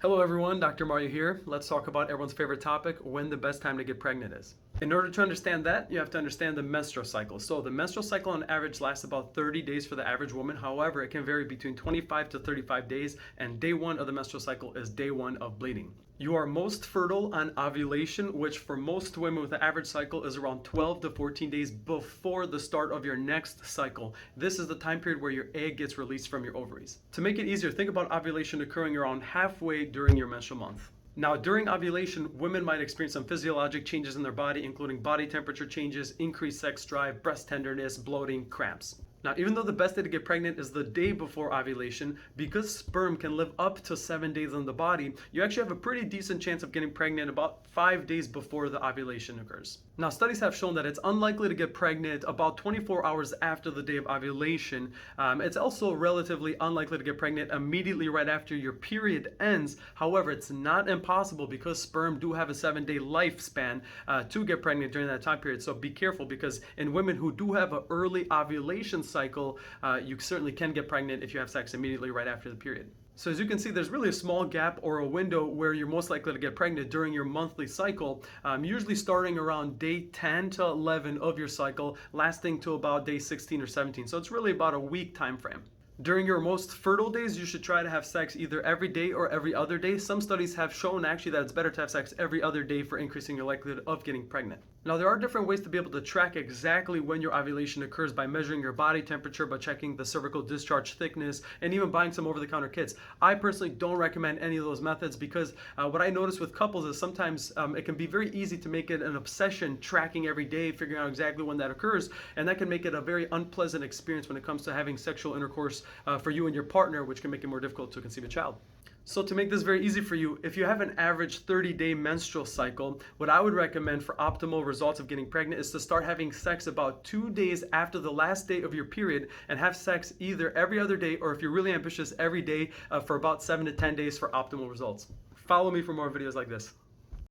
Hello everyone, Dr. Mario here. Let's talk about everyone's favorite topic, when the best time to get pregnant is. In order to understand that, you have to understand the menstrual cycle. So the menstrual cycle on average lasts about 30 days for the average woman. However, it can vary between 25 to 35 days, and day one of the menstrual cycle is day one of bleeding. You are most fertile on ovulation, which for most women with an average cycle is around 12 to 14 days before the start of your next cycle. This is the time period where your egg gets released from your ovaries. To make it easier, think about ovulation occurring around halfway during your menstrual month. Now, during ovulation, women might experience some physiologic changes in their body, including body temperature changes, increased sex drive, breast tenderness, bloating, cramps. Now, even though the best day to get pregnant is the day before ovulation, because sperm can live up to 7 days in the body, you actually have a pretty decent chance of getting pregnant about 5 days before the ovulation occurs. Now, studies have shown that it's unlikely to get pregnant about 24 hours after the day of ovulation. It's also relatively unlikely to get pregnant immediately right after your period ends. However, it's not impossible because sperm do have a 7-day lifespan to get pregnant during that time period. So be careful, because in women who do have an early ovulation cycle, you certainly can get pregnant if you have sex immediately right after the period. So as you can see, there's really a small gap or a window where you're most likely to get pregnant during your monthly cycle, usually starting around day 10 to 11 of your cycle, lasting to about day 16 or 17. So it's really about a week time frame. During your most fertile days, you should try to have sex either every day or every other day. Some studies have shown actually that it's better to have sex every other day for increasing your likelihood of getting pregnant. Now, there are different ways to be able to track exactly when your ovulation occurs by measuring your body temperature, by checking the cervical discharge thickness, and even buying some over-the-counter kits. I personally don't recommend any of those methods because what I notice with couples is sometimes it can be very easy to make it an obsession, tracking every day, figuring out exactly when that occurs, and that can make it a very unpleasant experience when it comes to having sexual intercourse for you and your partner, which can make it more difficult to conceive a child. So to make this very easy for you, if you have an average 30-day menstrual cycle, what I would recommend for optimal results of getting pregnant is to start having sex about 2 days after the last day of your period, and have sex either every other day, or if you're really ambitious, every day for about 7 to 10 days for optimal results. Follow me for more videos like this.